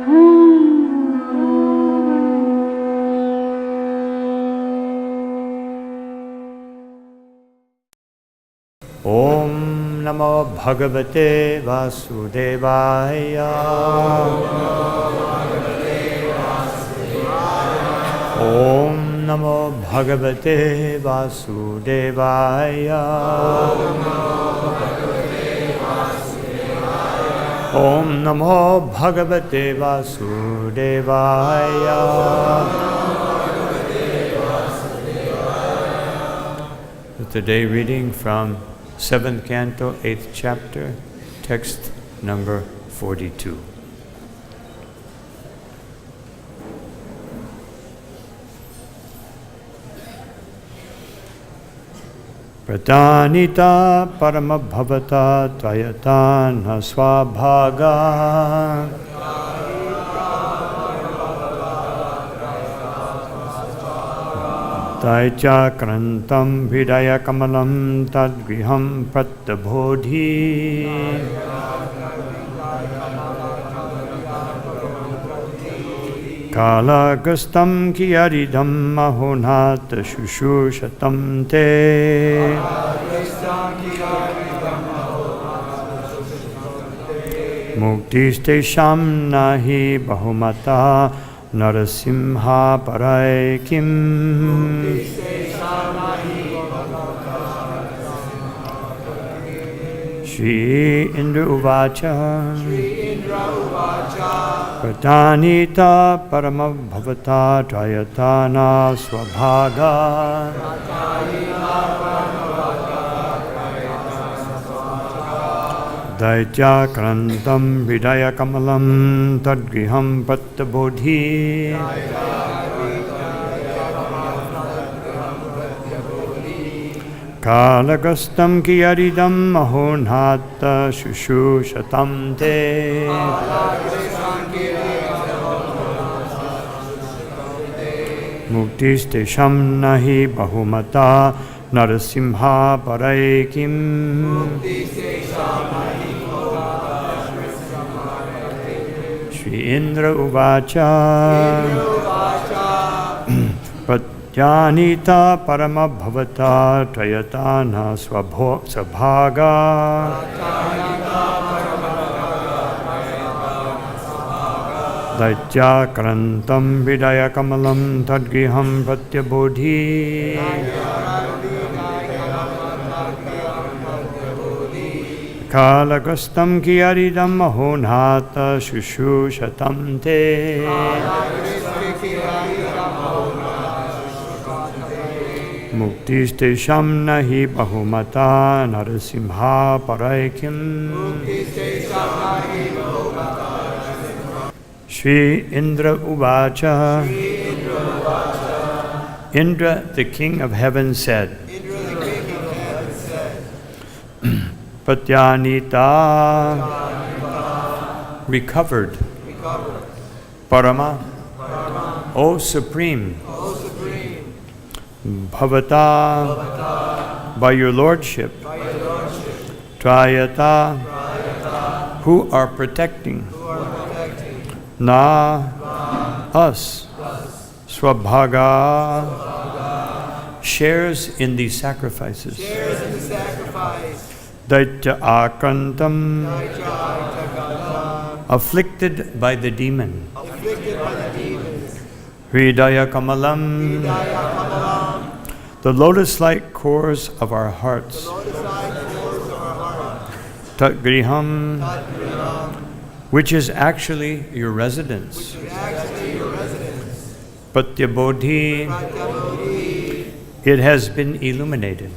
Om Namo Bhagavate Vasudevaya. Om Namo Bhagavate Vasudevaya. Om Namo Bhagavate Vasudevaya. Today reading from 7th Canto, 8th Chapter, text number 42. Pradanita paramabhavata tvayatana swabhaga Taitya krantam vidaya kamalam tadgriham pratabodhi Kalagastam kiyaridam mahonat shushushatam te Muktistesham nahi bahumata Narasimha parai kim Shri Indra Uvacha Pradanita paramabhavata trayatana swabhaga Daitya krantam vidaya kamalam tadgriham pattabodhi Kalagastam kiyaridam mahonata shushushatam te Muktistesham nahi bahumata Narasimha parai kim Shri Indra Uvacha Pratyanita paramabhavata trayatana swabhaga Daitya krantam vidaya kamalam tadgriham pratyabodhi Kalagastam kiyaridam mahonata shushushatam te Muktistesham nahi bahumata narasimha paraikim Shri Indra Uvacha Indra, the king of heaven, said Pratyanita recovered Parama, O Supreme Bhavata, by your lordship Trayata, who are protecting Na, us Swabhaga, shares in these sacrifices Daitya akrantam, afflicted by the demon Hridaya kamalam, the lotus-like cores of our hearts Tatgriham, which is actually your residence Pratyabodhi, it has been illuminated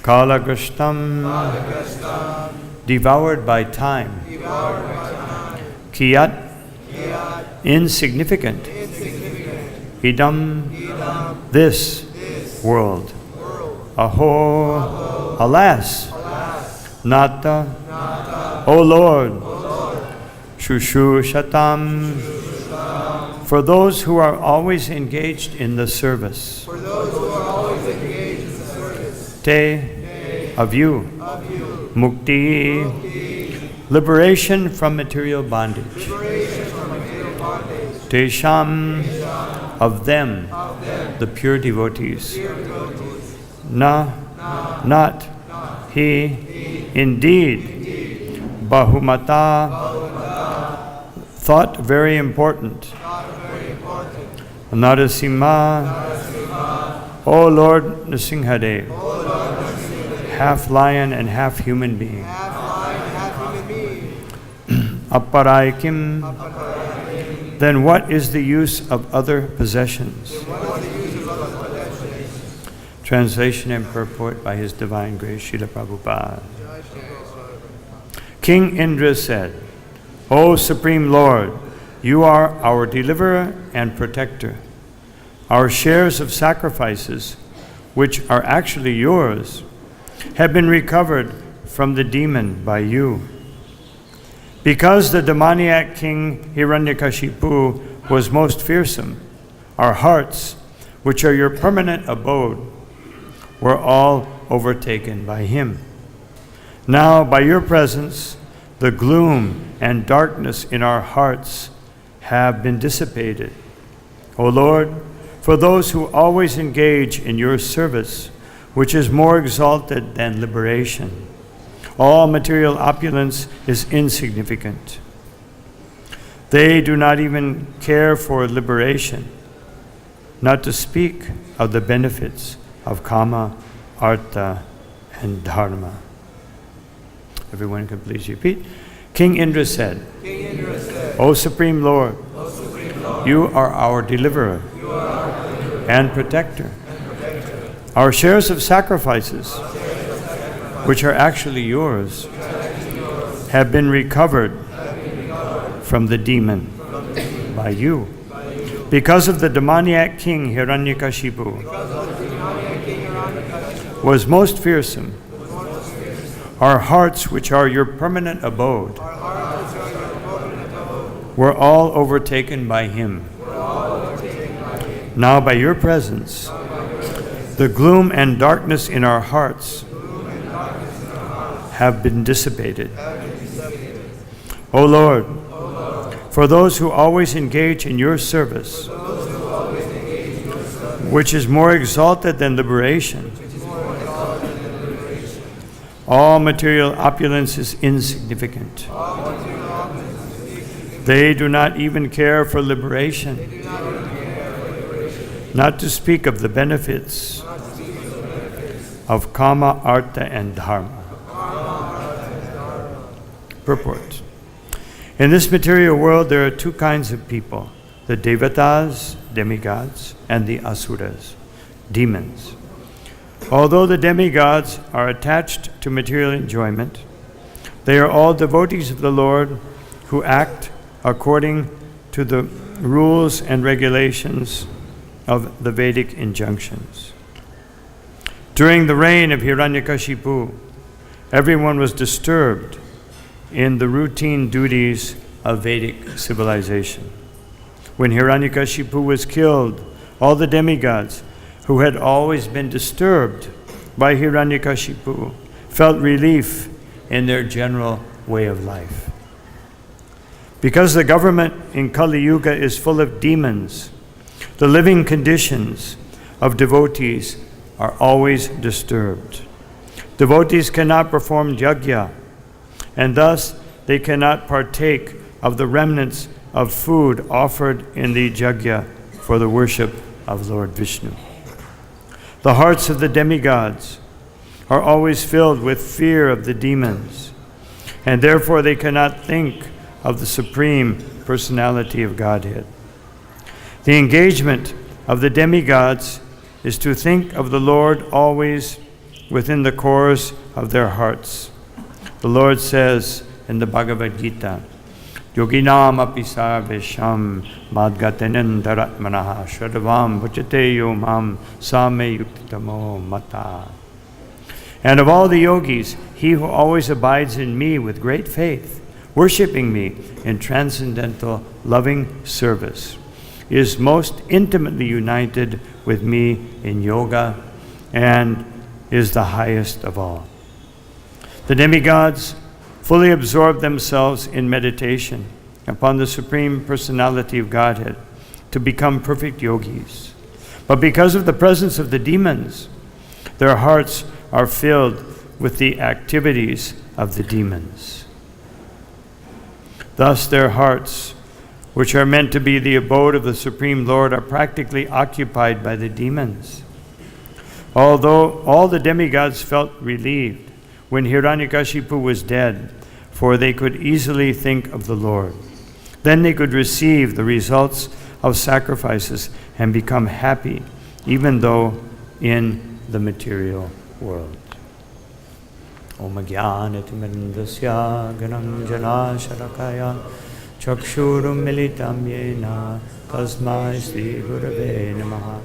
Kalagashtam, devoured by time Kiyat, insignificant Idam, this world Aho, alas Nata, O Lord Shushushatam, for those who are always engaged in the service Te, of you Mukti, liberation from material bondage. Tesham, of them, the pure devotees. Na, not, he, indeed, bahumata, thought very important. Narasimha, O Lord Nrsimhadev, half lion and half human being. Aparaikim, then what is the use of other possessions? Translation and purport by His Divine Grace, Srila Prabhupada. King Indra said, O Supreme Lord, you are our deliverer and protector. Our shares of sacrifices, which are actually yours, have been recovered from the demon by you. Because the demoniac king Hiranyakashipu was most fearsome, our hearts, which are your permanent abode, were all overtaken by him. Now, by your presence, the gloom and darkness in our hearts have been dissipated. O Lord, for those who always engage in your service, which is more exalted than liberation, all material opulence is insignificant. They do not even care for liberation, not to speak of the benefits of kama, artha, and dharma. Everyone can please repeat. King Indra said, O Supreme Lord, you are our deliverer and protector. Our shares of sacrifices, which are actually yours, have been recovered from the demon by you. Because of the demoniac king Hiranyakashipu was most fearsome, our hearts, which are your permanent abode, were all overtaken by him. Now by your presence, the gloom and darkness in our hearts have been dissipated. O Lord, for those who always engage in your service, which is more exalted than liberation, all material opulence is insignificant. They do not even care for liberation, not to speak of the benefits of kama, artha, and dharma. Purport. In this material world, there are two kinds of people, the devatas, demigods, and the asuras, demons. Although the demigods are attached to material enjoyment, they are all devotees of the Lord who act according to the rules and regulations of the Vedic injunctions. During the reign of Hiranyakashipu, everyone was disturbed in the routine duties of Vedic civilization. When Hiranyakashipu was killed, all the demigods who had always been disturbed by Hiranyakashipu felt relief in their general way of life. Because the government in Kali Yuga is full of demons, the living conditions of devotees are always disturbed. Devotees cannot perform yajna, and thus they cannot partake of the remnants of food offered in the yajna for the worship of Lord Vishnu. The hearts of the demigods are always filled with fear of the demons, and therefore they cannot think of the Supreme Personality of Godhead. The engagement of the demigods is to think of the Lord always within the cores of their hearts. The Lord says in the Bhagavad-Gita, Yoginam api sarvesham madgatenendaratmanaha shradvam bhajate yo mam same yuktitamo mata. And of all the yogis, he who always abides in me with great faith, worshiping me in transcendental loving service, is most intimately united with me in yoga and is the highest of all. The demigods fully absorb themselves in meditation upon the Supreme Personality of Godhead to become perfect yogis. But because of the presence of the demons, their hearts are filled with the activities of the demons. Thus their hearts, which are meant to be the abode of the Supreme Lord, are practically occupied by the demons. Although all the demigods felt relieved when Hiranyakashipu was dead, for they could easily think of the Lord. Then they could receive the results of sacrifices and become happy, even though in the material world. Om Jnanatimandasya Ganam Jana Sharakaya Chakshurum Militam Yena Tasmai Sri Gurave Namaha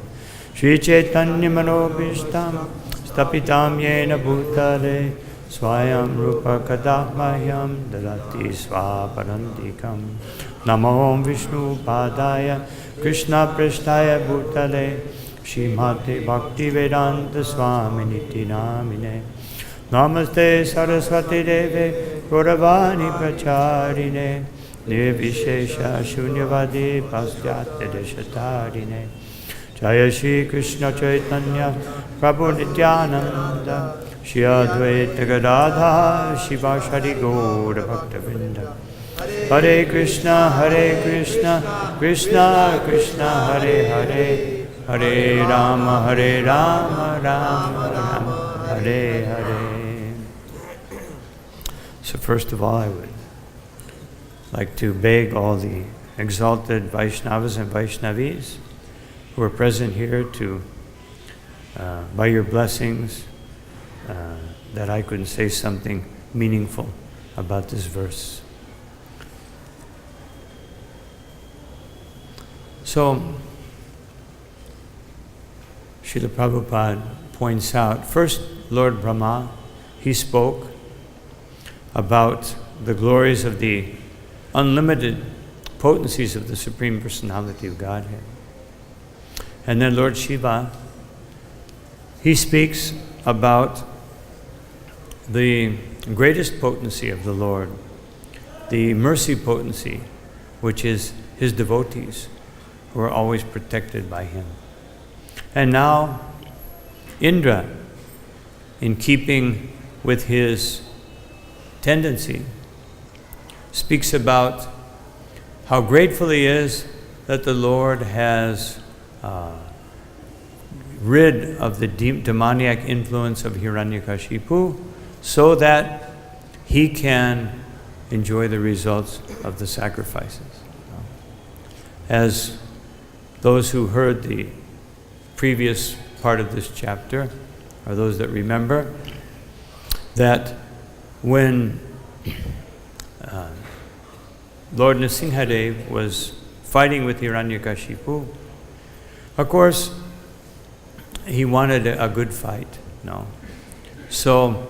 Shri Chaitanya Manobishtam Stapitam Yena Bhutale Swayam Rupa Kadamahyam Dadati Swaparandikam Namo Vishnu Padaya Krishna Prasthaya Bhutale Srimati Bhakti Vedanta Swami Niti Namine Namaste Saraswati Deve Gauravani Pracharine Nirvishesha Shunyavadi Paschatya Deshatarine Jaya Shri Krishna Chaitanya Prabhu Nityananda Shri Advaita Gadadha Shivashari Gaura Bhakta Vrinda Hare Krishna Krishna Krishna Hare Hare Hare Rama Rama Rama Hare Hare. So first of all, I would like to beg all the exalted Vaishnavas and Vaishnavis who are present here to, by your blessings, that I could say something meaningful about this verse. So, Srila Prabhupada points out, first Lord Brahma, he spoke about the glories of the unlimited potencies of the Supreme Personality of Godhead. And then Lord Shiva, he speaks about the greatest potency of the Lord, the mercy potency, which is his devotees, who are always protected by him. And now, Indra, in keeping with his tendency, speaks about how grateful he is that the Lord has rid of the demoniac influence of Hiranyakashipu so that he can enjoy the results of the sacrifices. As those who heard the previous part of this chapter, or those that remember, that when Lord Nrsimhadev was fighting with Hiranyakashipu, of course, he wanted a good fight, So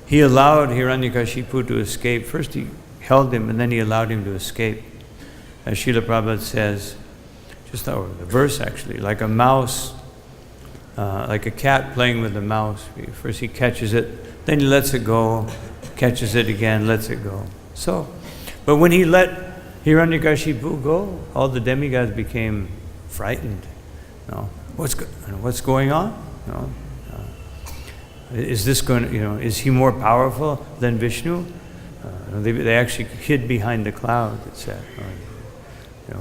he allowed Hiranyakashipu to escape. First he held him, and then he allowed him to escape. As Srila Prabhupada says, just the verse actually, like a mouse, like a cat playing with a mouse. First he catches it, then he lets it go, catches it again, lets it go. So, but when he let Hiranyakashipu go, all the demigods became frightened. What's going on? Is this going? Is he more powerful than Vishnu? They actually hid behind the cloud. It said,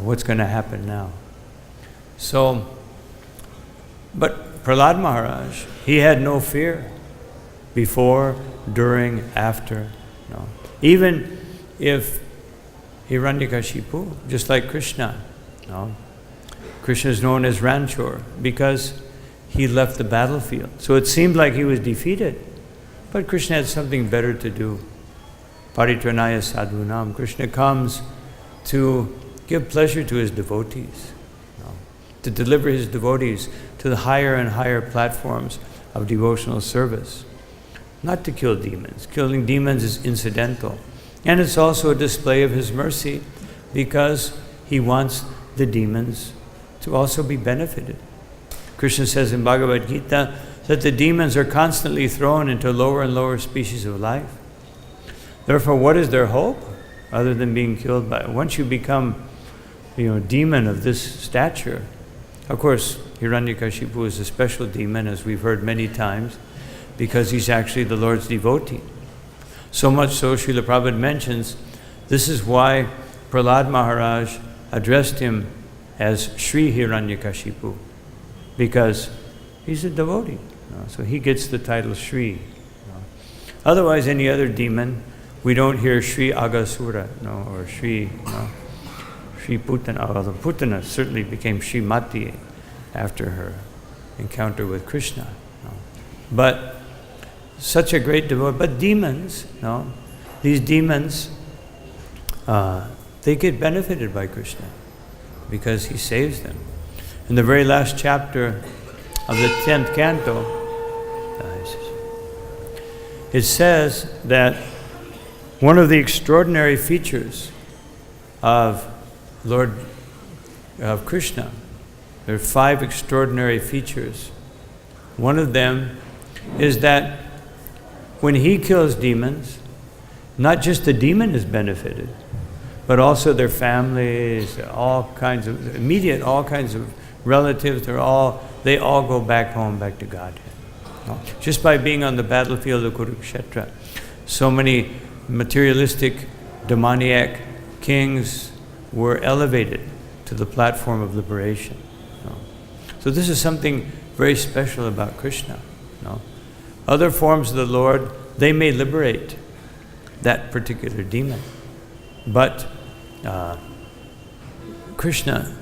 what's going to happen now? So, but Prahlad Maharaj, he had no fear before, during, after. Even if Hiranyakashipu, just like Krishna, Krishna is known as Ranchor because he left the battlefield. So it seemed like he was defeated, but Krishna had something better to do. Paritranaya sadhunam. Krishna comes to give pleasure to his devotees, to deliver his devotees to the higher and higher platforms of devotional service. Not to kill demons. Killing demons is incidental. And it's also a display of his mercy because he wants the demons to also be benefited. Krishna says in Bhagavad-Gita that the demons are constantly thrown into lower and lower species of life. Therefore, what is their hope other than being killed by? Once you become, demon of this stature, of course, Hiranyakashipu is a special demon, as we've heard many times, because he's actually the Lord's devotee. So much so, Srila Prabhupada mentions, this is why Prahlad Maharaj addressed him as Sri Hiranyakashipu, because he's a devotee. So he gets the title Sri. Otherwise, any other demon, we don't hear Sri Agasura, or Sri Putana. Although Putana certainly became Srimati after her encounter with Krishna. But such a great devotee. But demons, these demons, they get benefited by Krishna because he saves them. In the very last chapter of the 10th canto, it says that one of the extraordinary features of Krishna, there are 5 extraordinary features. One of them is that when he kills demons, not just the demon is benefited, but also their families, all kinds of relatives, they all go back home, back to Godhead. Just by being on the battlefield of Kurukshetra, so many materialistic, demoniac kings were elevated to the platform of liberation. So this is something very special about Krishna. Other forms of the Lord, they may liberate that particular demon, but Krishna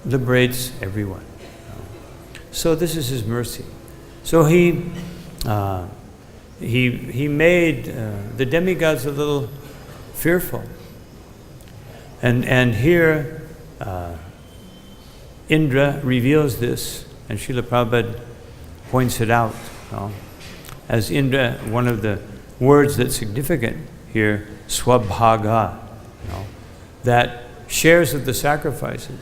liberates everyone. So this is his mercy. So he made the demigods a little fearful. And here Indra reveals this, and Srila Prabhupada points it out. As Indra, one of the words that's significant here, swabhaga, that shares of the sacrifices.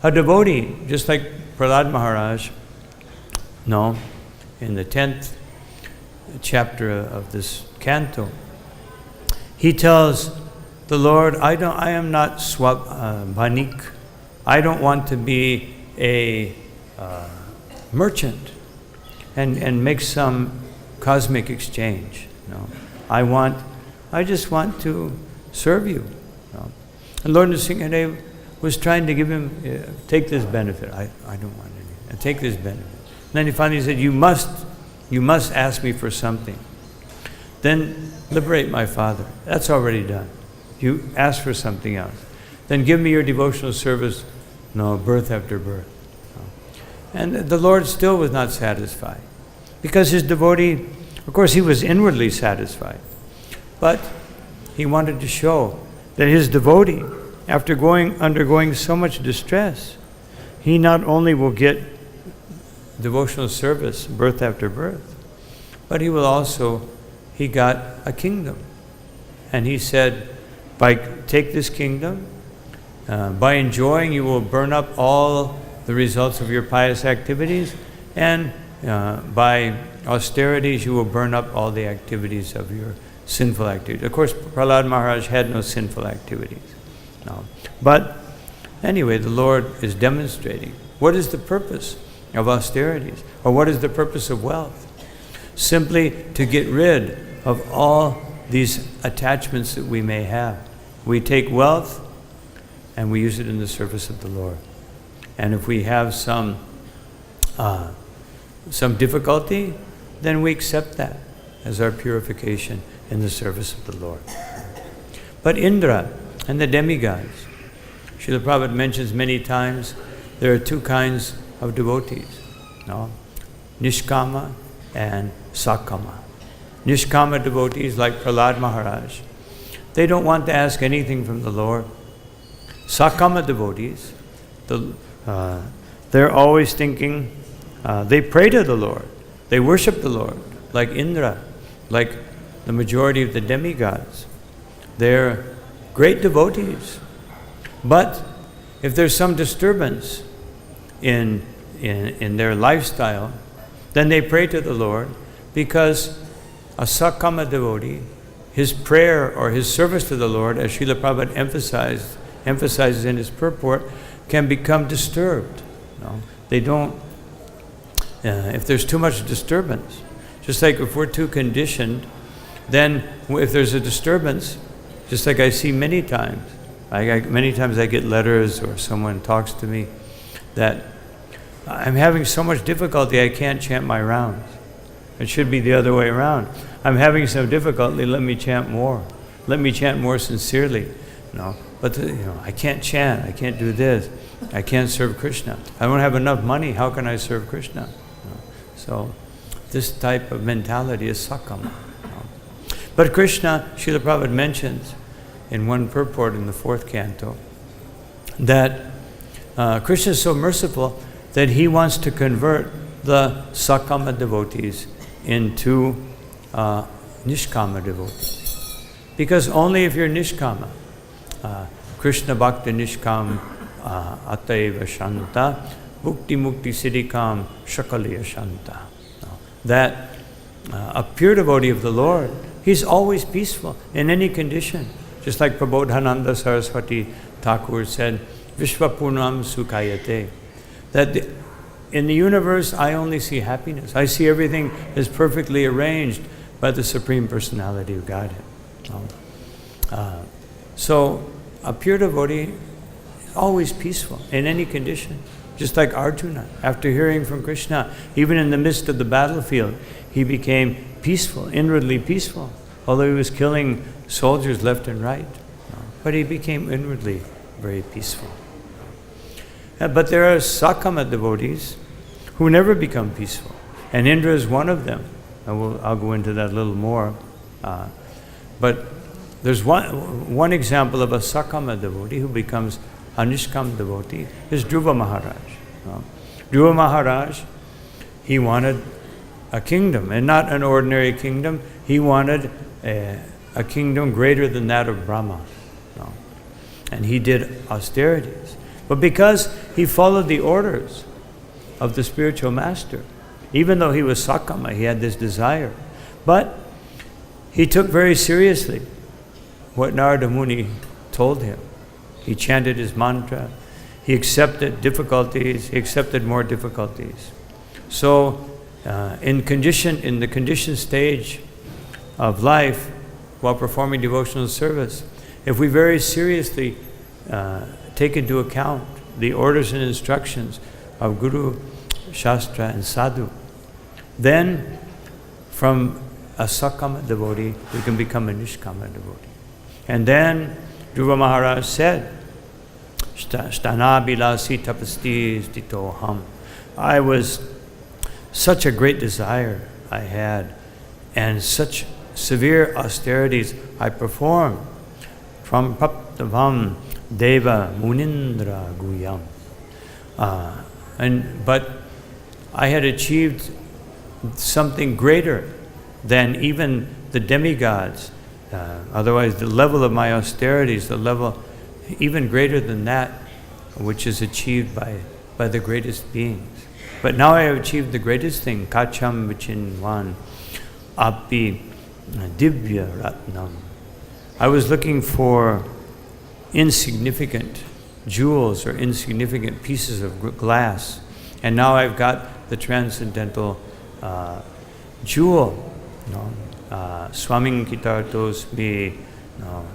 A devotee, just like Prahlad Maharaj, in the 10th chapter of this canto, he tells the Lord, I am not bhanik. I don't want to be a merchant and make some cosmic exchange. I just want to serve you. And Lord Nrsimhadev was trying to give him, take this benefit. I don't want anything. Take this benefit. And then he finally said, you must ask me for something. Then liberate my father. That's already done. You ask for something else. Then give me your devotional service, birth after birth. And the Lord still was not satisfied. Because his devotee, of course, he was inwardly satisfied. But he wanted to show that his devotee, after undergoing so much distress, he not only will get devotional service, birth after birth, but he got a kingdom. And he said, take this kingdom, by enjoying you will burn up all the results of your pious activities, and by austerities you will burn up all the activities of your sinful activities. Of course, Prahlad Maharaj had no sinful activities. But anyway, the Lord is demonstrating what is the purpose of austerities, or what is the purpose of wealth? Simply to get rid of all these attachments that we may have. We take wealth and we use it in the service of the Lord. And if we have some difficulty, then we accept that as our purification in the service of the Lord. But Indra and the demigods, Srila Prabhupada mentions many times, there are 2 kinds of devotees, Nishkama and Sakama. Nishkama devotees like Prahlad Maharaj, they don't want to ask anything from the Lord. Sakama devotees, they're always thinking, they pray to the Lord, they worship the Lord, like Indra, like the majority of the demigods. They're great devotees. But if there's some disturbance in their lifestyle, then they pray to the Lord, because a Sakama devotee, his prayer or his service to the Lord, as Srila Prabhupada emphasizes in his purport, can become disturbed. They don't, if there's too much disturbance, just like if we're too conditioned, then if there's a disturbance, just like I see many times, many times I get letters or someone talks to me that I'm having so much difficulty I can't chant my rounds. It should be the other way around. I'm having some difficulty, let me chant more. Let me chant more sincerely. But I can't chant, I can't do this, I can't serve Krishna. I don't have enough money, how can I serve Krishna? So this type of mentality is sakama. But Krishna, Srila Prabhupada mentions in one purport in the 4th canto that Krishna is so merciful that he wants to convert the sakama devotees into nishkama devotees. Because only if you're nishkama, Krishna bhakti nishkam ataiva shanta bhukti mukti siddhikam shakaliya shanta. That a pure devotee of the Lord, he's always peaceful in any condition. Just like Prabodhananda Saraswati Thakur said, Vishwapurnam Sukhayate. That in the universe, I only see happiness. I see everything is perfectly arranged by the Supreme Personality of Godhead. So a pure devotee is always peaceful in any condition. Just like Arjuna, after hearing from Krishna, even in the midst of the battlefield, he became peaceful, inwardly peaceful, although he was killing soldiers left and right. But he became inwardly very peaceful. But there are sakama devotees who never become peaceful, and Indra is one of them. I'll go into that a little more. But there's one example of a sakama devotee who becomes a nishkam devotee is Dhruva Maharaj. Dhruva Maharaj, he wanted a kingdom, and not an ordinary kingdom. He wanted a kingdom greater than that of Brahma. And he did austerities. But because he followed the orders of the spiritual master, even though he was sakama, he had this desire. But he took very seriously what Narada Muni told him. He chanted his mantra. He accepted difficulties. He accepted more difficulties. So in the conditioned stage of life, while performing devotional service, if we very seriously take into account the orders and instructions of Guru, Shastra, and Sadhu, then from a sakama devotee, we can become a nishkama devotee. And then Dhruva Maharaj said, Sthana bilasi tapasti stitoham. I was such a great desire I had, and such severe austerities I performed. From Praptavam Deva Munindra Guyam. But I had achieved something greater than even the demigods. Otherwise, the level of my austerities, the level even greater than that, which is achieved by the greatest beings. But now I have achieved the greatest thing, Kacham Vichinvan Api Divya Ratnam. I was looking for insignificant jewels or insignificant pieces of glass, and now I've got the transcendental jewel. Swaming kitartos me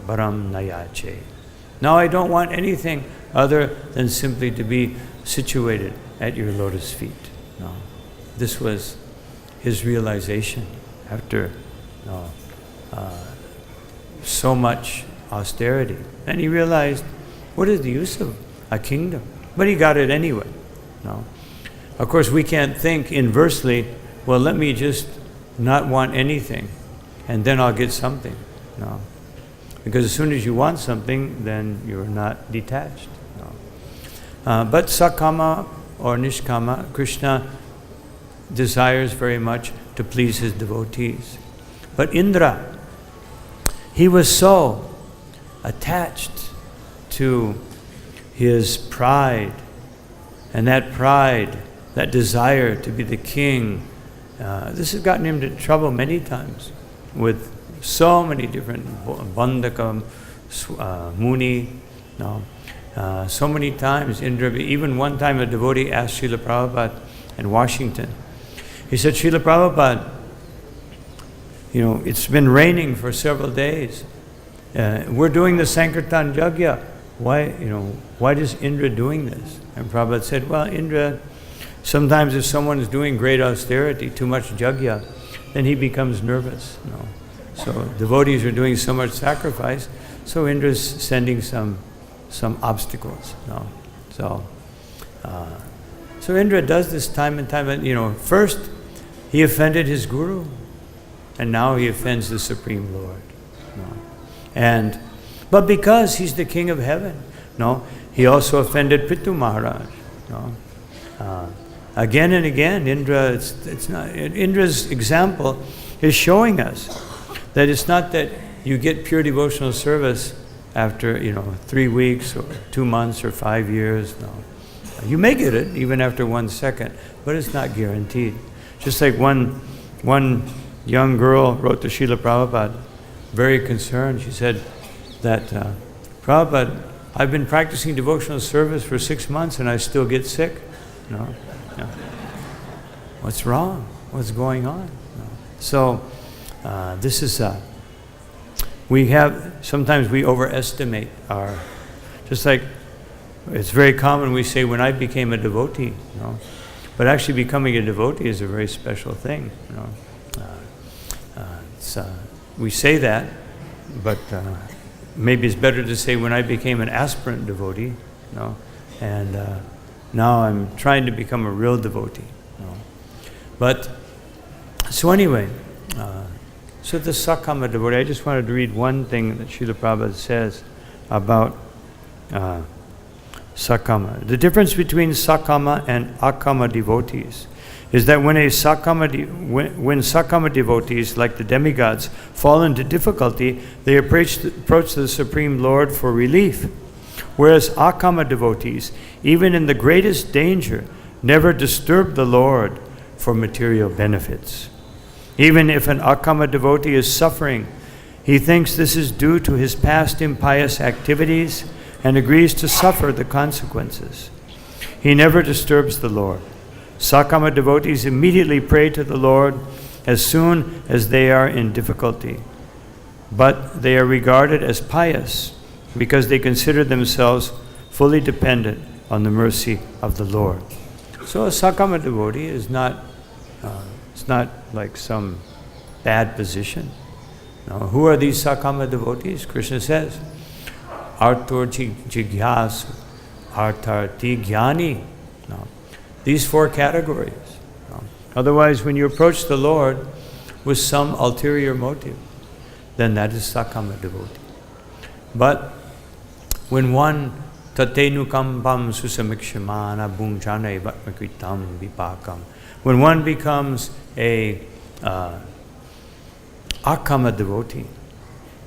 baram nayache. Now I don't want anything other than simply to be situated at your lotus feet. This was his realization after so much austerity. And he realized, what is the use of a kingdom? But he got it anyway. Of course, we can't think inversely, well, let me just not want anything, and then I'll get something. No. Because as soon as you want something, then you're not detached. No. But sakama or nishkama, Krishna desires very much to please his devotees. But Indra, he was so attached to his pride, and that pride, that desire to be the king, this has gotten him into trouble many times with so many different, Bandaka Muni, so many times Indra, even one time a devotee asked Srila Prabhupada in Washington, he said, Srila Prabhupada, it's been raining for several days. We're doing the Sankirtan Yajna. Why is Indra doing this? And Prabhupada said, well, Indra, sometimes if someone is doing great austerity, too much yajna, then he becomes nervous. So devotees are doing so much sacrifice, so Indra's sending some obstacles. So Indra does this time and time. First he offended his guru, and now he offends the Supreme Lord. But because he's the king of heaven, he also offended Prithu Maharaj. Again and again, Indra's example is showing us that it's not that you get pure devotional service after 3 weeks or 2 months or 5 years. No, you may get it even after 1 second, but it's not guaranteed. Just like one young girl wrote to Srila Prabhupada, very concerned. She said that, Prabhupada, I've been practicing devotional service for 6 months and I still get sick. No. What's wrong? What's going on? No. So this is sometimes we overestimate just like it's very common we say when I became a devotee, but actually becoming a devotee is a very special thing. We say that, but maybe it's better to say when I became an aspirant devotee, and now I'm trying to become a real devotee. But so anyway, so the Sakama devotee, I just wanted to read one thing that Srila Prabhupada says about Sakama. The difference between Sakama and Akama devotees is that when Sakama devotees, like the demigods, fall into difficulty, they approach the Supreme Lord for relief. Whereas Akama devotees, even in the greatest danger, never disturb the Lord for material benefits. Even if an Akama devotee is suffering, he thinks this is due to his past impious activities and agrees to suffer the consequences. He never disturbs the Lord. Sakama devotees immediately pray to the Lord as soon as they are in difficulty. But they are regarded as pious because they consider themselves fully dependent on the mercy of the Lord. So a Sakama devotee is not like some bad position. Now, who are these Sakama devotees? Krishna says, Artorti Jigyas, Artarti Jnani. These 4 categories. Otherwise, when you approach the Lord with some ulterior motive, then that is Sakama devotee. But when one Tatenukambam Susamikshimana Bhunjane Vatmakritam Vipakam, when one becomes a Akama devotee,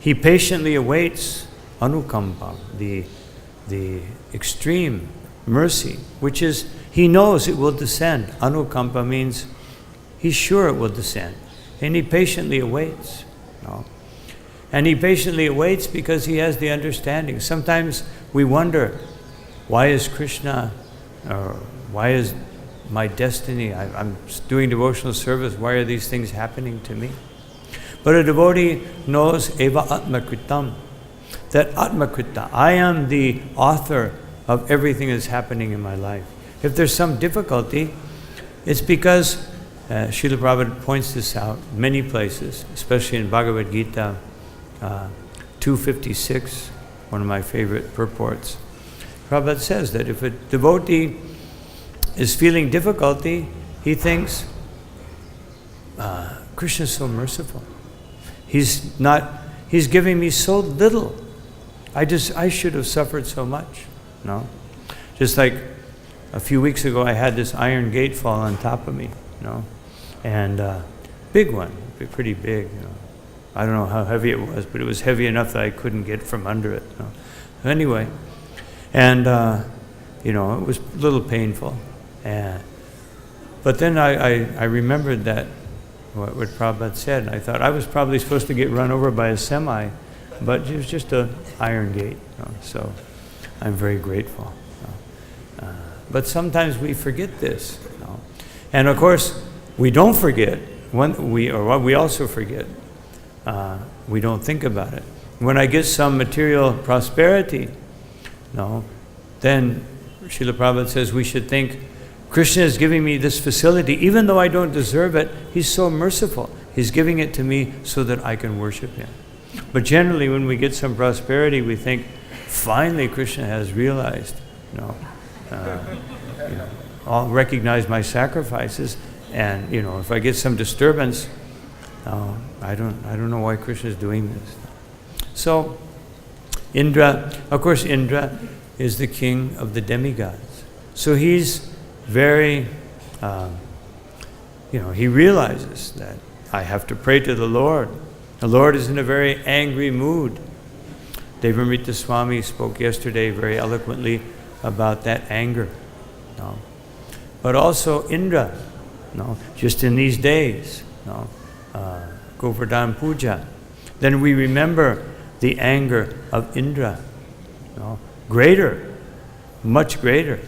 he patiently awaits Anukampam, the extreme mercy, which is, he knows it will descend. Anukampa means he's sure it will descend. And he patiently awaits. And he patiently awaits because he has the understanding. Sometimes we wonder, why is Krishna, or why is my destiny, I'm doing devotional service, why are these things happening to me? But a devotee knows eva atmakritam, that atmakrita, I am the author of everything that's happening in my life. If there's some difficulty, it's because, Srila Prabhupada points this out many places, especially in Bhagavad-Gita 256, one of my favorite purports. Prabhupada says that if a devotee is feeling difficulty, he thinks, Krishna is so merciful. He's giving me so little. I should have suffered so much. Just like a few weeks ago, I had this iron gate fall on top of me, and big one, pretty big. I don't know how heavy it was, but it was heavy enough that I couldn't get from under it. Anyway, and it was a little painful. But then I remembered that what Prabhupada said. And I thought I was probably supposed to get run over by a semi, but it was just an iron gate. So I'm very grateful. But sometimes we forget this. And of course, we don't forget. We also forget. We don't think about it. When I get some material prosperity, then Srila Prabhupada says we should think, Krishna is giving me this facility, even though I don't deserve it. He's so merciful. He's giving it to me so that I can worship Him. But generally, when we get some prosperity, we think, finally, Krishna has realized, I'll recognize my sacrifices, and if I get some disturbance, I don't know why Krishna is doing this. So, Indra, of course, Indra is the king of the demigods. So he's very, he realizes that I have to pray to the Lord. The Lord is in a very angry mood. Devamrita Swami spoke yesterday very eloquently about that anger. But also Indra, just in these days, Govardhan Puja, then we remember the anger of Indra, greater, much greater,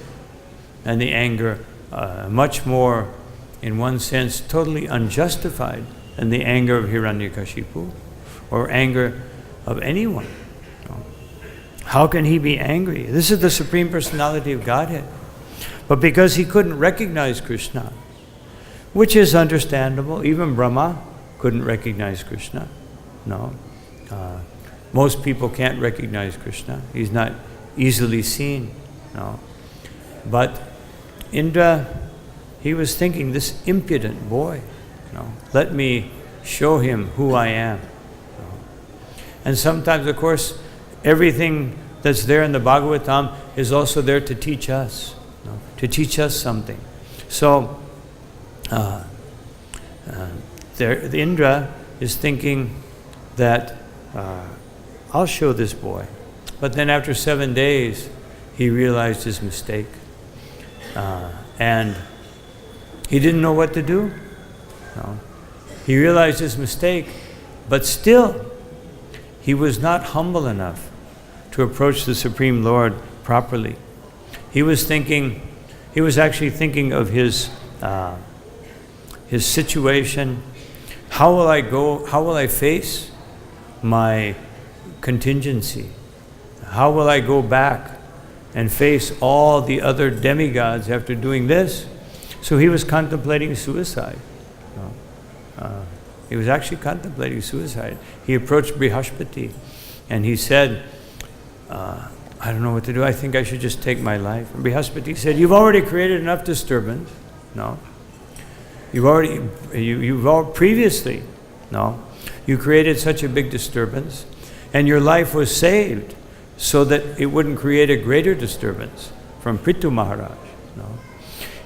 and the anger much more, in one sense, totally unjustified than the anger of Hiranyakashipu or anger of anyone. How can he be angry? This is the Supreme Personality of Godhead. But because he couldn't recognize Krishna, which is understandable, even Brahma couldn't recognize Krishna. Most people can't recognize Krishna. He's not easily seen. But Indra, he was thinking, this impudent boy, let me show him who I am. And sometimes, of course, everything that's there in the Bhagavatam is also there to teach us, to teach us something. So, Indra is thinking that I'll show this boy. But then after 7 days, he realized his mistake. And he didn't know what to do. He realized his mistake, but still, he was not humble enough to approach the Supreme Lord properly. He was actually thinking of his situation. How will I face my contingency? How will I go back and face all the other demigods after doing this? So he was contemplating suicide. He was actually contemplating suicide. He approached Brihaspati and he said, I don't know what to do. I think I should just take my life. And Brihaspati said, you've already created enough disturbance. Previously, you created such a big disturbance, and your life was saved so that it wouldn't create a greater disturbance from Prithu Maharaj.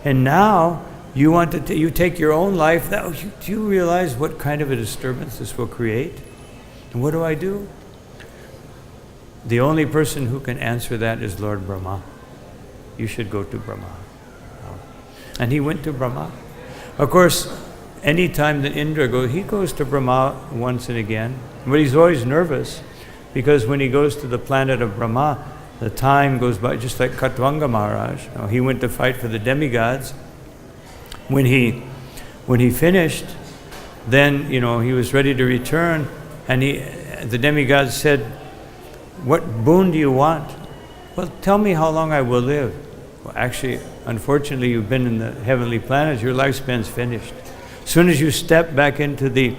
And now you take your own life. Do you realize what kind of a disturbance this will create? And what do I do? The only person who can answer that is Lord Brahma. You should go to Brahma. And he went to Brahma. Of course, any time that Indra goes, he goes to Brahma once and again. But he's always nervous because when he goes to the planet of Brahma, the time goes by just like Katvanga Maharaj. He went to fight for the demigods. When he finished, then he was ready to return, and the demigods said, "What boon do you want?" "Well, tell me how long I will live." "Well, actually, unfortunately, you've been in the heavenly planets. Your lifespan's finished. As soon as you step back into the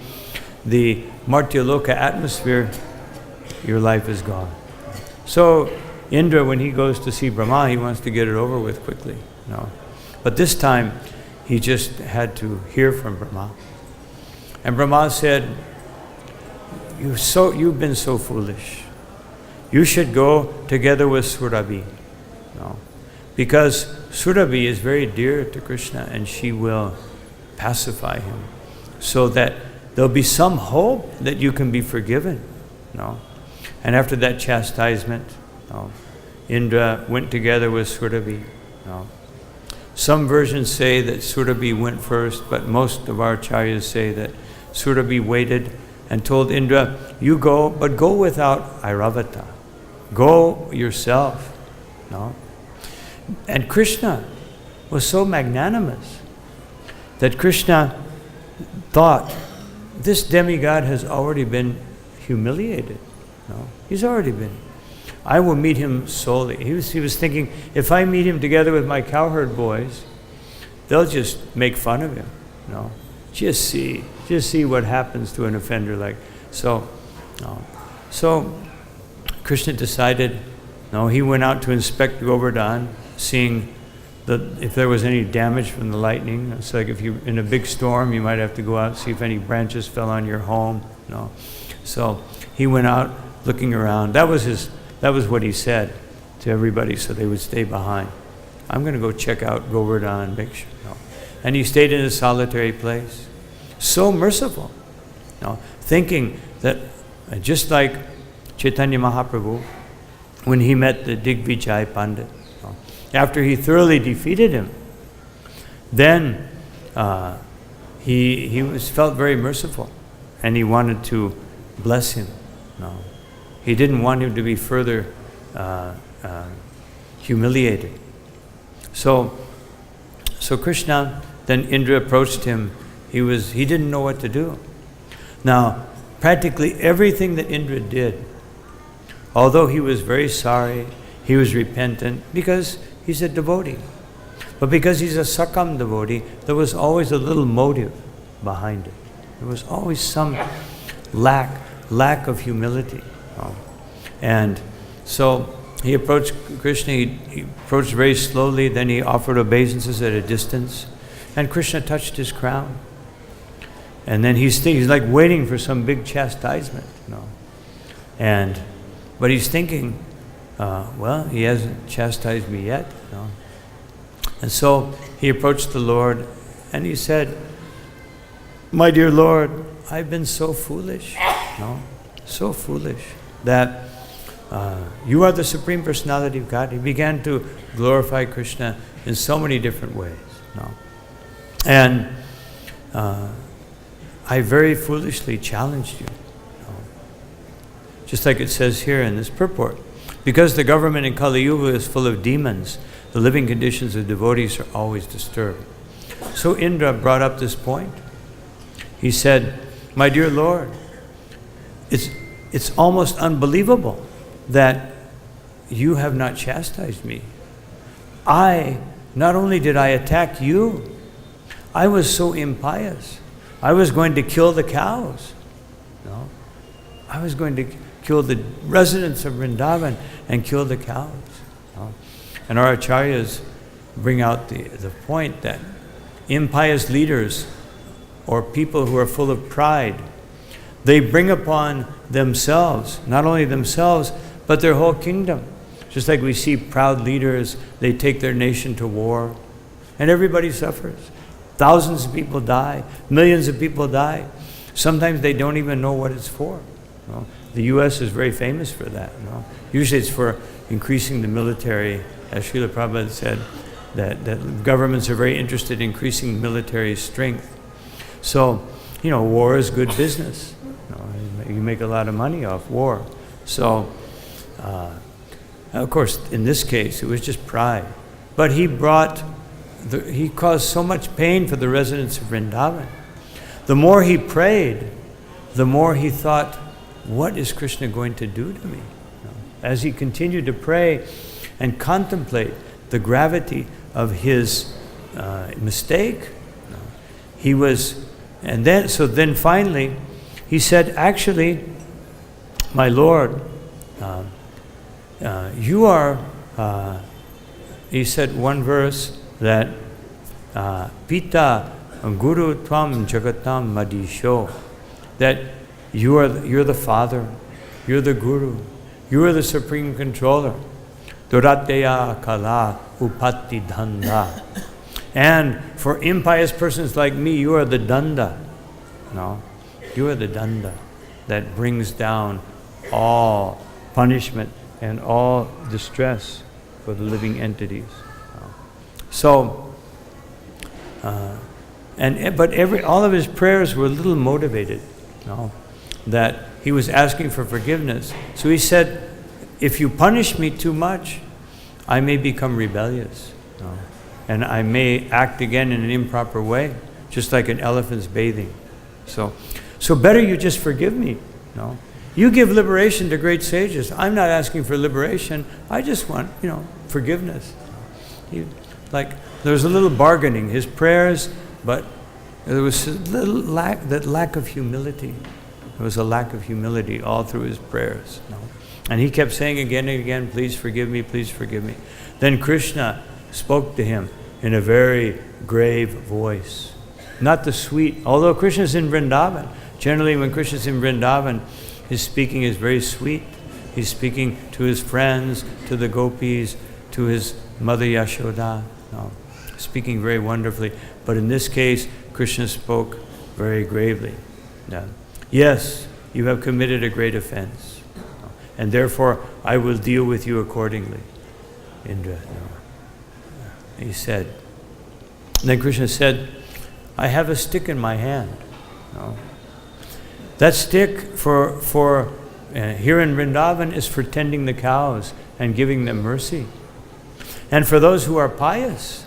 Martyaloka atmosphere, your life is gone." So Indra, when he goes to see Brahma, he wants to get it over with quickly. But this time, he just had to hear from Brahma. And Brahma said, you've been so foolish. You should go together with Surabhi. Because Surabhi is very dear to Krishna, and she will pacify him so that there'll be some hope that you can be forgiven. And after that chastisement, Indra went together with Surabhi. Some versions say that Surabhi went first, but most of our acharyas say that Surabhi waited and told Indra, you go, but go without Airavata. Go yourself. No? And Krishna was so magnanimous that Krishna thought, this demigod has already been humiliated. No? He's already been. I will meet him solely. He was thinking, if I meet him together with my cowherd boys, they'll just make fun of him. No? Just see what happens to an offender like so. No. So Krishna decided, no, he went out to inspect Govardhan, seeing if there was any damage from the lightning. It's like if you're in a big storm, you might have to go out and see if any branches fell on your home. No. So he went out looking around. That was what he said to everybody, so they would stay behind. I'm going to go check out Govardhan, make sure. No. And he stayed in a solitary place. So merciful. No. Thinking that just like Chaitanya Mahaprabhu, when he met the Digvijay Pandit, no, after he thoroughly defeated him, then he felt very merciful, and he wanted to bless him. No. He didn't want him to be further humiliated. So Krishna, then Indra approached him. He didn't know what to do. Now, practically everything that Indra did, although he was very sorry, he was repentant because he's a devotee. But because he's a Sakam devotee, there was always a little motive behind it. There was always some lack of humility. And so he approached Krishna, he approached very slowly, then he offered obeisances at a distance, and Krishna touched his crown. And then he's like waiting for some big chastisement. But he's thinking, well, he hasn't chastised me yet. And so he approached the Lord and he said, my dear Lord, I've been so foolish, so foolish that you are the Supreme Personality of God. He began to glorify Krishna in so many different ways. And I very foolishly challenged you. Just like it says here in this purport. Because the government in Kali Yuga is full of demons, the living conditions of devotees are always disturbed. So Indra brought up this point. He said, my dear Lord, it's almost unbelievable that you have not chastised me. Not only did I attack you, I was so impious. I was going to kill the cows. I was going to kill the residents of Vrindavan and kill the cows. And our acharyas bring out the point that impious leaders or people who are full of pride, they bring upon themselves, not only themselves, but their whole kingdom. Just like we see proud leaders, they take their nation to war, and everybody suffers. Thousands of people die, millions of people die. Sometimes they don't even know what it's for. The U.S. is very famous for that. Usually it's for increasing the military. As Srila Prabhupada said, that governments are very interested in increasing military strength. So, war is good business. You make a lot of money off war. So, of course, in this case, it was just pride. But he caused so much pain for the residents of Vrindavan. The more he prayed, the more he thought, what is Krishna going to do to me? As he continued to pray and contemplate the gravity of his mistake, then finally, he said, actually, my Lord, you are, he said one verse that, Pita Guru Tvam Jagatam Madisho, that you're the Father, you're the Guru, you are the Supreme Controller. Durateya Kala Upatti Dhanda. And for impious persons like me, you are the Danda. You are the Danda that brings down all punishment and all distress for the living entities. So But all of his prayers were a little motivated, that he was asking for forgiveness. So he said, if you punish me too much, I may become rebellious, and I may act again in an improper way, just like an elephant's bathing. So better you just forgive me. You give liberation to great sages. I'm not asking for liberation. I just want, forgiveness. There was a little bargaining. His prayers, but there was a little lack of humility. There was a lack of humility all through his prayers. And he kept saying again and again, please forgive me, please forgive me. Then Krishna spoke to him in a very grave voice. Not the sweet, although Krishna's in Vrindavan. Generally when Krishna's in Vrindavan, his speaking is very sweet. He's speaking to his friends, to the gopis, to his mother Yashoda, speaking very wonderfully. But in this case, Krishna spoke very gravely. Yes, you have committed a great offense, and therefore I will deal with you accordingly, Indra. He said. And then Krishna said, I have a stick in my hand. That stick for here in Vrindavan is for tending the cows and giving them mercy. And for those who are pious,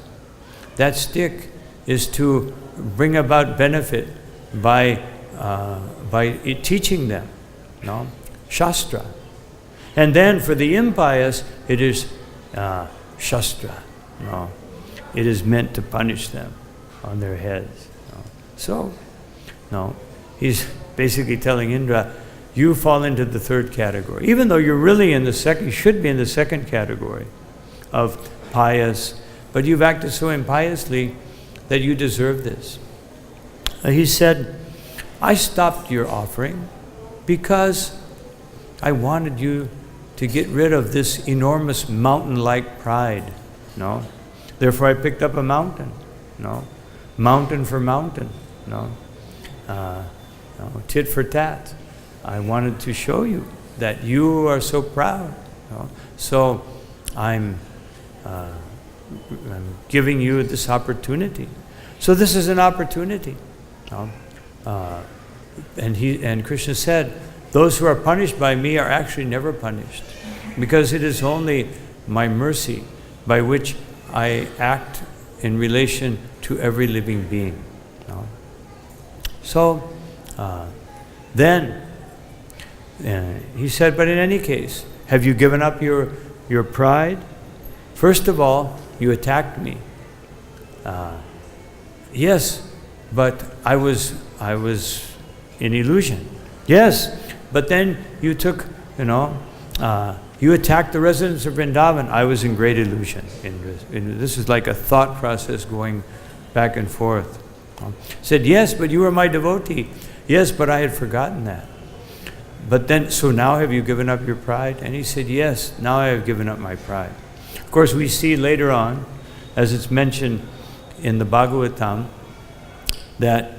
that stick is to bring about benefit by teaching them, Shastra. And then for the impious, it is Shastra. It is meant to punish them on their heads. He's basically telling Indra, you fall into the third category. Even though you're really in the second, you should be in the second category of pious, but you've acted so impiously that you deserve this. He said, I stopped your offering because I wanted you to get rid of this enormous mountain-like pride. Therefore I picked up a mountain. Mountain for mountain. Tit for tat. I wanted to show you that you are so proud. So I'm giving you this opportunity. So this is an opportunity. And Krishna said, those who are punished by me are actually never punished, because it is only my mercy by which I act in relation to every living being. So then he said, but in any case, have you given up your pride? First of all, you attacked me. Yes, but I was in illusion. Yes, but then you took, you attacked the residents of Vrindavan. I was in great illusion. This is like a thought process going back and forth. Said, yes, but you were my devotee. Yes, but I had forgotten that. But then, so now have you given up your pride? And he said, yes, now I have given up my pride. Of course, we see later on, as it's mentioned in the Bhagavatam, that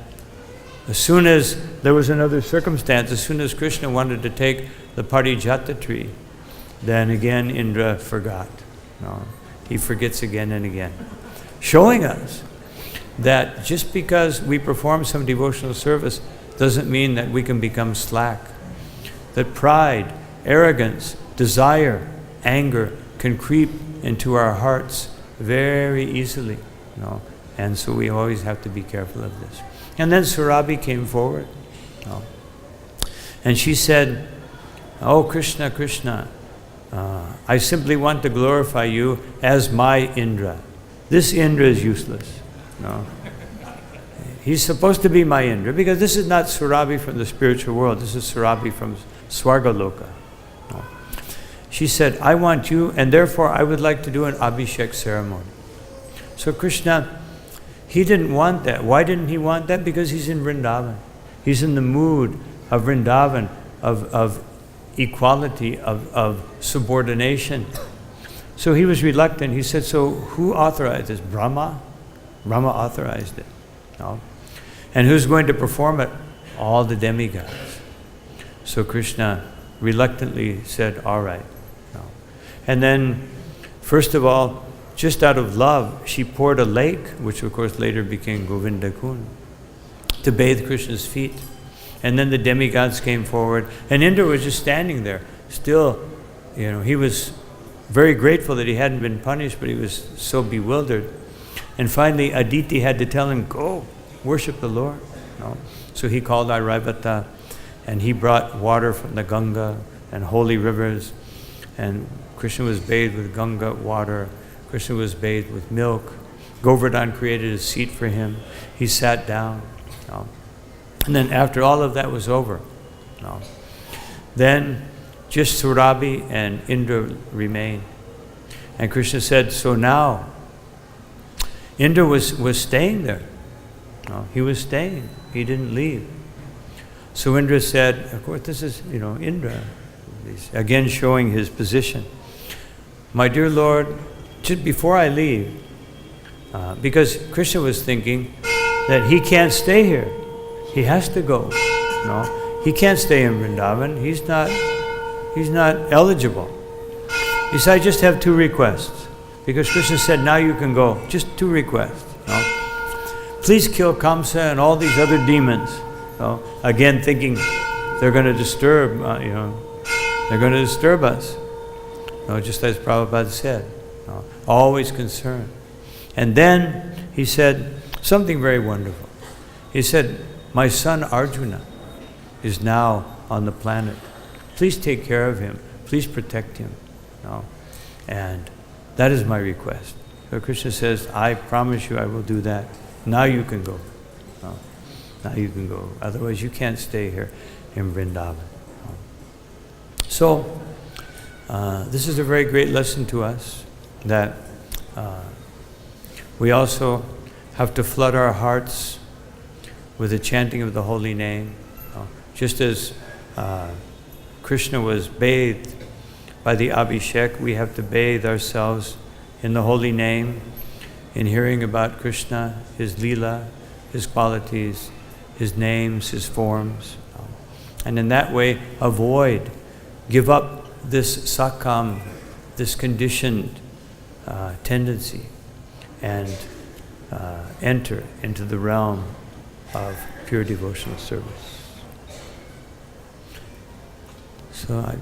as soon as there was another circumstance, as soon as Krishna wanted to take the Parijata tree, then again Indra forgot. He forgets again and again. Showing us that just because we perform some devotional service doesn't mean that we can become slack. That pride, arrogance, desire, anger can creep into our hearts very easily. And so we always have to be careful of this. And then Surabhi came forward. And she said, oh, Krishna, Krishna, I simply want to glorify you as my Indra. This Indra is useless. He's supposed to be my Indra, because this is not Surabhi from the spiritual world. This is Surabhi from Swargaloka. She said, I want you, and therefore I would like to do an Abhishek ceremony. So Krishna, he didn't want that. Why didn't he want that? Because he's in Vrindavan. He's in the mood of Vrindavan, of equality, of subordination. So he was reluctant. He said, so who authorized this? Brahma? Brahma authorized it. And who's going to perform it? All the demigods. So Krishna reluctantly said, all right. And then, first of all, just out of love, she poured a lake, which of course later became Govinda-Kund, to bathe Krishna's feet. And then the demigods came forward, and Indra was just standing there. Still, he was very grateful that he hadn't been punished, but he was so bewildered. And finally, Aditi had to tell him, go, worship the Lord. So he called Airavata, and he brought water from the Ganga and holy rivers, and Krishna was bathed with Ganga water. Krishna was bathed with milk. Govardhan created a seat for him. He sat down. And then after all of that was over, then just Surabhi and Indra remained. And Krishna said, so now, Indra was staying there. He was staying. He didn't leave. So Indra said, of course, this is, Indra, again showing his position. My dear Lord, just before I leave, because Krishna was thinking that he can't stay here. He has to go. He can't stay in Vrindavan. He's not eligible. He said, I just have 2 requests. Because Krishna said, now you can go. Just 2 requests. Please kill Kamsa and all these other demons. Again, thinking they're going to disturb, they're going to disturb us. Just as Prabhupada said, always concerned. And then he said something very wonderful. He said, my son Arjuna is now on the planet. Please take care of him. Please protect him. And that is my request. So Krishna says, I promise you I will do that. Now you can go. Now you can go. Otherwise you can't stay here in Vrindavan. So this is a very great lesson to us, that we also have to flood our hearts with the chanting of the holy name. Just as Krishna was bathed by the Abhishek, we have to bathe ourselves in the holy name, in hearing about Krishna, his Leela, his qualities, his names, his forms. And in that way, give up this sakam, this conditioned tendency, and enter into the realm of pure devotional service. So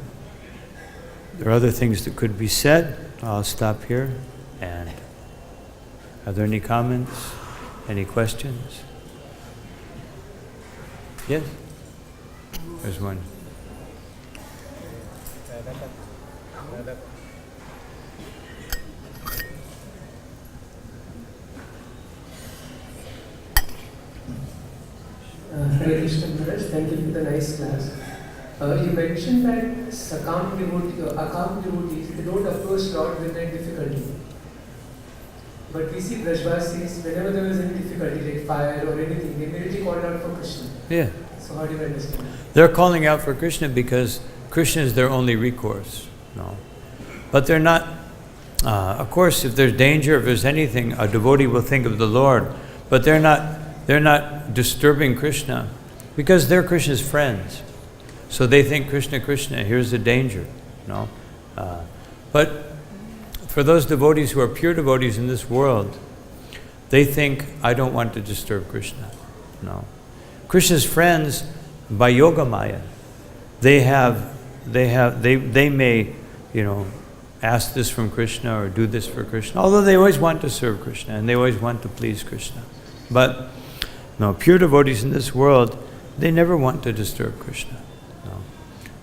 there are other things that could be said. I'll stop here. And are there any comments? Any questions? Yes? There's one. Hare Krishna Maharaj, thank you for the nice class. You mentioned that Akam devotees, they don't approach Lord with any difficulty. But we see Brajvasis, whenever there is any difficulty, like fire or anything, they immediately call out for Krishna. Yeah. So how do you understand? They're calling out for Krishna because Krishna is their only recourse. But they're not, of course, if there's danger, if there's anything, a devotee will think of the Lord. But they're not disturbing Krishna because they're Krishna's friends. So they think, Krishna, Krishna, here's the danger. But for those devotees who are pure devotees in this world, they think, I don't want to disturb Krishna. Krishna's friends, by Yoga Maya, they may, ask this from Krishna or do this for Krishna, although they always want to serve Krishna and they always want to please Krishna. But pure devotees in this world, they never want to disturb Krishna.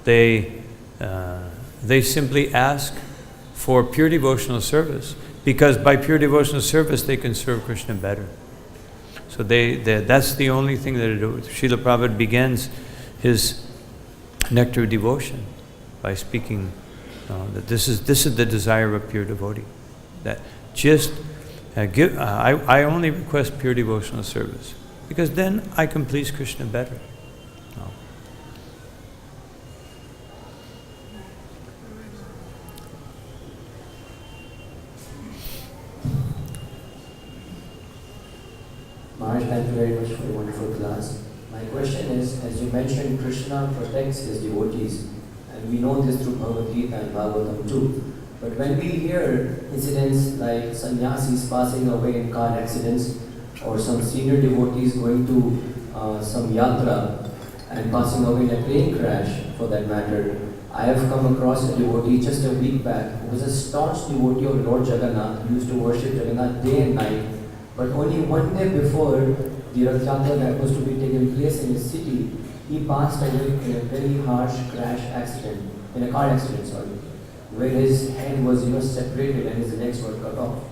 They simply ask for pure devotional service, because by pure devotional service they can serve Krishna better. So that's the only thing that Srila Prabhupada begins his nectar of devotion by speaking that this is the desire of a pure devotee. That just I only request pure devotional service, because then I can please Krishna better. Maharaj, thank you very much for the wonderful class. My question is, as you mentioned, Krishna protects his devotees, and we know this through Bhagavad-Gita and Bhagavatam too. But when we hear incidents like sannyasis passing away in car accidents, or some senior devotees going to some yatra and passing away in a plane crash, for that matter, I have come across a devotee just a week back who was a staunch devotee of Lord Jagannath, who used to worship Jagannath day and night. But only one day before the Rath Yatra that was to be taken place in his city, he passed away in a very harsh crash accident, in a car accident, where his head was separated and his legs were cut off.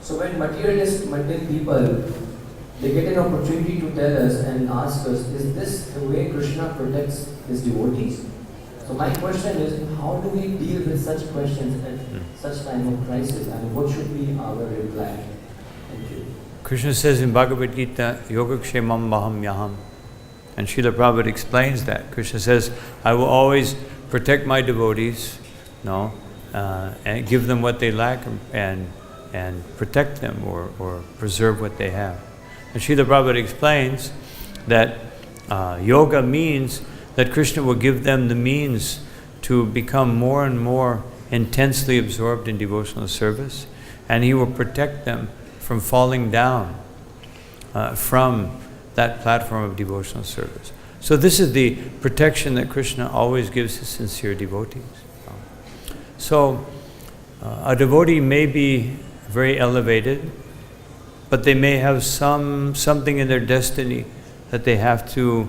So when materialist, mundane people, they get an opportunity to tell us and ask us, is this the way Krishna protects his devotees? So my question is, how do we deal with such questions at such time of crisis, and what should be our reply? Thank you. Krishna says in Bhagavad-Gita, Yogakshemam Baham Yaham. And Srila Prabhupada explains that. Krishna says, I will always protect my devotees, and give them what they lack and protect them or preserve what they have. And Srila Prabhupada explains that yoga means that Krishna will give them the means to become more and more intensely absorbed in devotional service, and he will protect them from falling down from that platform of devotional service. So this is the protection that Krishna always gives his sincere devotees. So a devotee may be very elevated, but they may have something in their destiny that they have to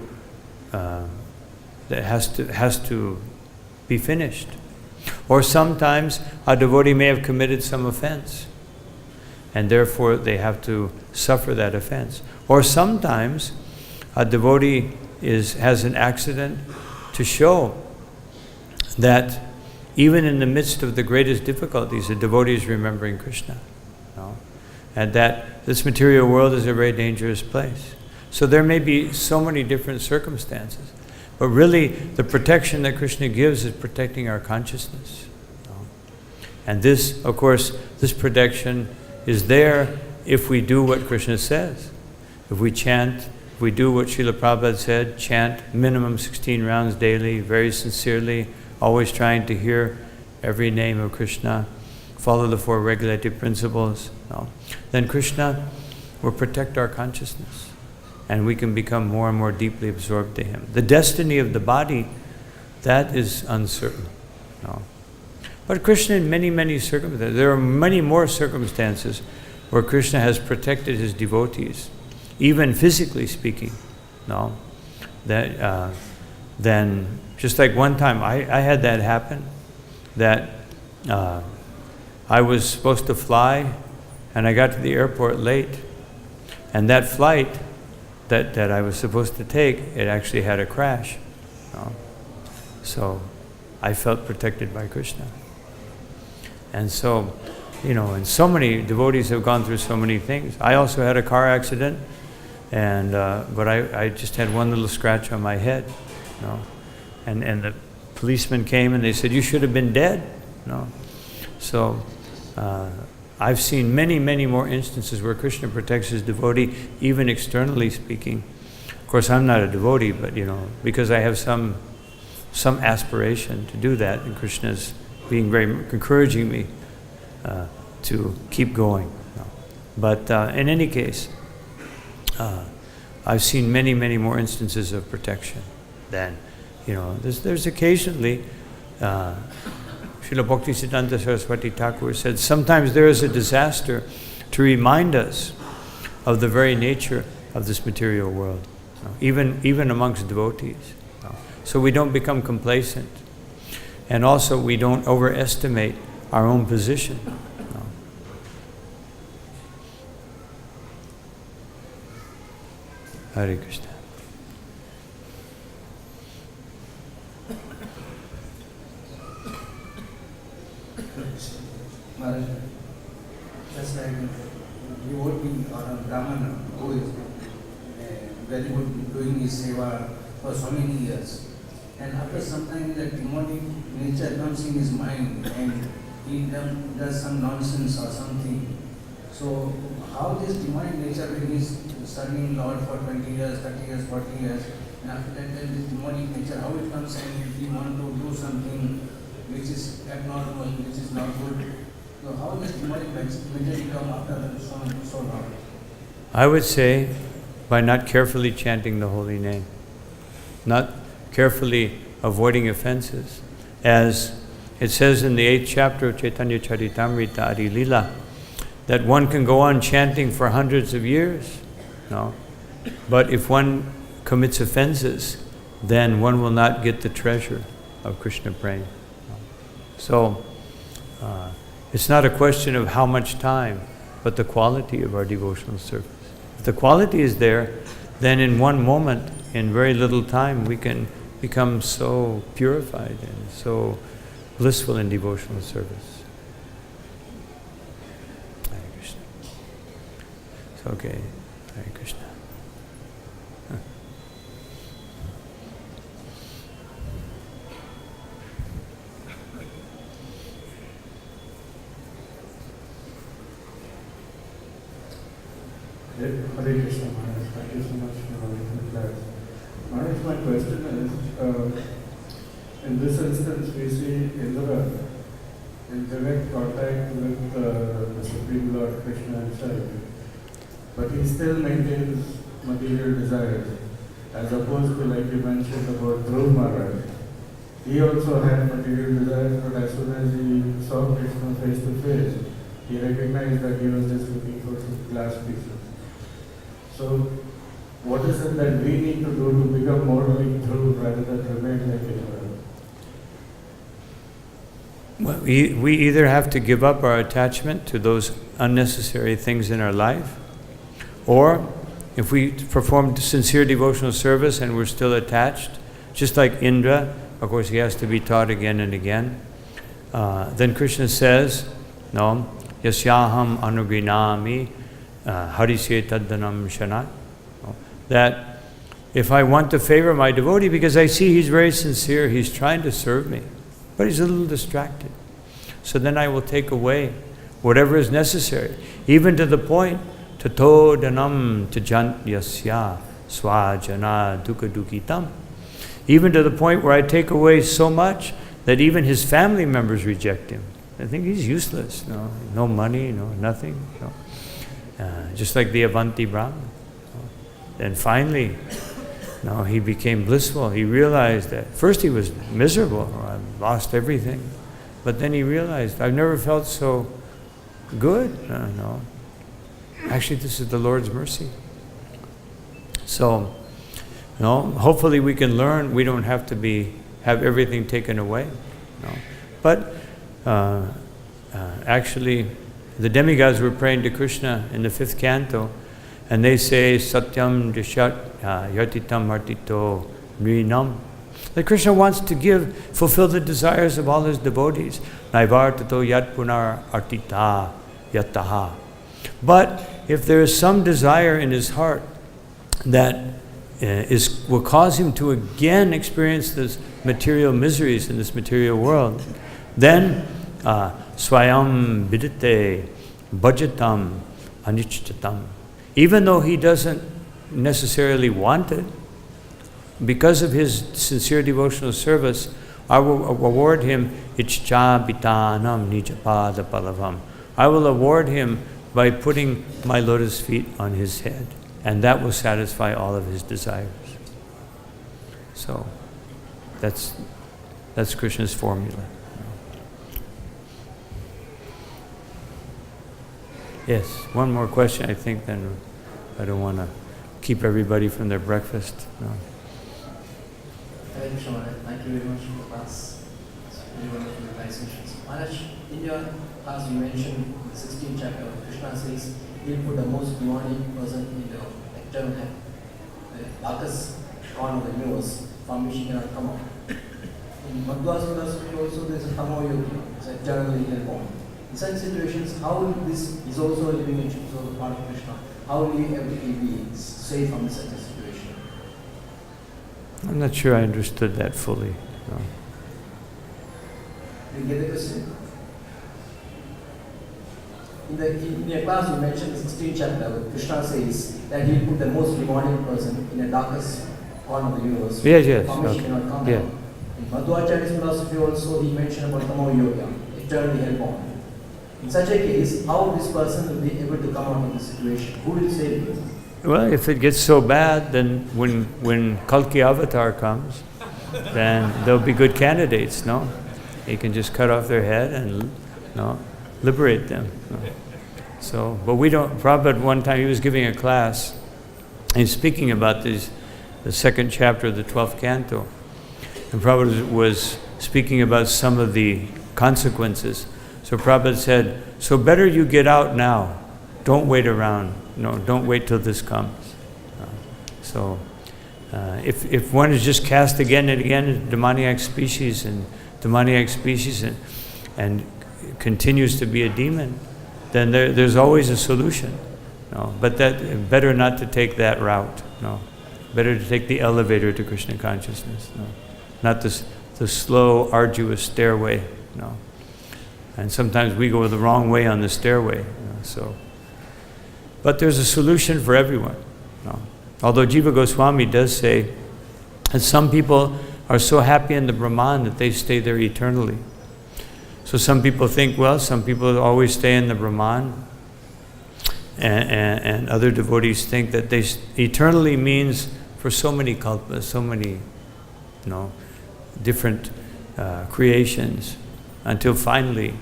that has to be finished. Or sometimes a devotee may have committed some offense, and therefore they have to suffer that offense. Or sometimes a devotee has an accident to show that even in the midst of the greatest difficulties, the devotee is remembering Krishna. And that this material world is a very dangerous place. So there may be so many different circumstances. But really, the protection that Krishna gives is protecting our consciousness. And this, of course, this protection is there if we do what Krishna says. If we chant, if we do what Srila Prabhupada said, chant minimum 16 rounds daily, very sincerely, always trying to hear every name of Krishna, follow the 4 regulative principles, then Krishna will protect our consciousness, and we can become more and more deeply absorbed to him. The destiny of the body, that is uncertain. But Krishna, in many, many circumstances, there are many more circumstances where Krishna has protected his devotees, even physically speaking. Then just like one time I had that happen, that I was supposed to fly, and I got to the airport late, and that flight that I was supposed to take, it actually had a crash. So I felt protected by Krishna. And so, and so many devotees have gone through so many things. I also had a car accident, and but I just had one little scratch on my head, and the policeman came and they said, you should have been dead. So I've seen many, many more instances where Krishna protects his devotee, even externally speaking. Of course, I'm not a devotee, but because I have some aspiration to do that, and Krishna's being very encouraging me to keep going. But in any case, I've seen many, many more instances of protection than, there's occasionally, Srila Bhakti-Siddhanta Saraswati Thakur said, sometimes there is a disaster to remind us of the very nature of this material world, even amongst devotees. So we don't become complacent. And also we don't overestimate our own position. Hare Krishna. Maharaj, just like devotee or a Brahmana who is very good doing his seva for so many years, and after some time the demonic nature comes in his mind and he does some nonsense or something. So how this demonic nature, when he is serving Lord for 20 years, 30 years, 40 years, and after that this demonic nature, how it comes and if he want to do something which is abnormal, which is not good, this demonic mentality come after the so long? I would say by not carefully chanting the holy name, not carefully avoiding offenses. As it says in the 8th chapter of Chaitanya Charitamrita Adi Lila, that one can go on chanting for hundreds of years. No. But if one commits offenses, then one will not get the treasure of Krishna prema. So, it's not a question of how much time, but the quality of our devotional service. If the quality is there, then in one moment, in very little time, we can become so purified and so blissful in devotional service. Hare Krishna. It's okay. Hare Krishna. Hare Krishna Maharaj, thank you so much for the class. Maharaj, my question is, in this instance we see Indra in direct contact with the Supreme Lord Krishna himself, but he still maintains material desires, as opposed to, like you mentioned about Dhruv Maharaj. He also had material desires, but as soon as he saw Krishna face to face, he recognized that he was just looking for some glass pieces. So, what is it that we need to do to become more like Dhruv rather than remain like Indra? Well, we either have to give up our attachment to those unnecessary things in our life, or if we perform sincere devotional service and we're still attached, just like Indra, of course he has to be taught again and again, then Krishna says, no, yasyaham anugrinami harisye taddanam shanat, that if I want to favor my devotee, because I see he's very sincere, he's trying to serve me, but he's a little distracted, so then I will take away whatever is necessary, even to the point tato danam tajant yasya swajana dukkha dukhitam, even to the point where I take away so much that even his family members reject him. I think he's useless. No money, no nothing. Just like the Avanti Brahman. And finally, he became blissful. He realized that first he was miserable. I lost everything, but then he realized I've never felt so good. Actually, this is the Lord's mercy. So, hopefully we can learn. We don't have to have everything taken away. But actually, the demigods were praying to Krishna in the 5th canto, and they say, Satyam Dishat Yatitam Artito Mrinam. That Krishna wants to fulfill the desires of all his devotees. Naivartato Yat Punar Artita Yataha. But if there is some desire in his heart that will cause him to again experience this material miseries in this material world, then Swayam Vidite Bhajatam Anichtatam. Even though he doesn't necessarily want it, because of his sincere devotional service, I will award him Ichcha Bitanam Nijapada Palavam. I will award him by putting my lotus feet on his head, and that will satisfy all of his desires. So that's Krishna's formula. Yes, one more question, I think, then I don't want to keep everybody from their breakfast. Hare Krishna Maharaj, thank you very much for the class. It's really wonderful realizations. Maharaj, in your class you mentioned in the 16th chapter, Krishna says he'll put the most demonic person in the eternal hell, the darkest corner of the universe, from which he cannot come out. In Bhagavad-Gita also there is a Tamo Yogi, it's eternally hellbound. In such situations, how will this is also a living nature, so part of Krishna, how will he ever be safe from such a situation? I'm not sure I understood that fully. No. You get the question? In your class, you mentioned the 16th chapter where Krishna says that he put the most demonic person in the darkest corner of the universe. Yes. From which he cannot come out. In Madhvacharya's philosophy also, he mentioned about Tamo Yoga, eternally hellbound. In such a case, how this person will be able to come out of the situation? Who will save him? Well, if it gets so bad, then when Kalki Avatar comes, then they'll be good candidates, no? You can just cut off their head and liberate them. No? So, but we don't, Prabhupada one time, he was giving a class, and he's speaking about the second chapter of the 12th canto. And Prabhupada was speaking about some of the consequences. So Prabhupada said, so better you get out now. Don't wait around. No, don't wait till this comes. If one is just cast again and again into demoniac species and continues to be a demon, then there's always a solution. No, but that better not to take that route. No, better to take the elevator to Krishna consciousness. No, not the slow, arduous stairway. No, and sometimes we go the wrong way on the stairway. But there's a solution for everyone. No. Although Jiva Goswami does say that some people are so happy in the Brahman that they stay there eternally. So some people think, well, some people always stay in the Brahman, and other devotees think that they eternally means for so many kalpas, so many, different creations, until finally,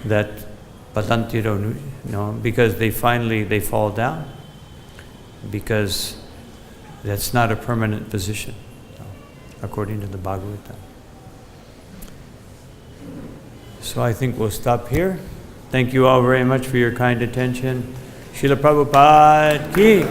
that patantiro, because they fall down, because that's not a permanent position, according to the Bhagavad-Gita. So I think we'll stop here. Thank you all very much for your kind attention. Srila Prabhupada ki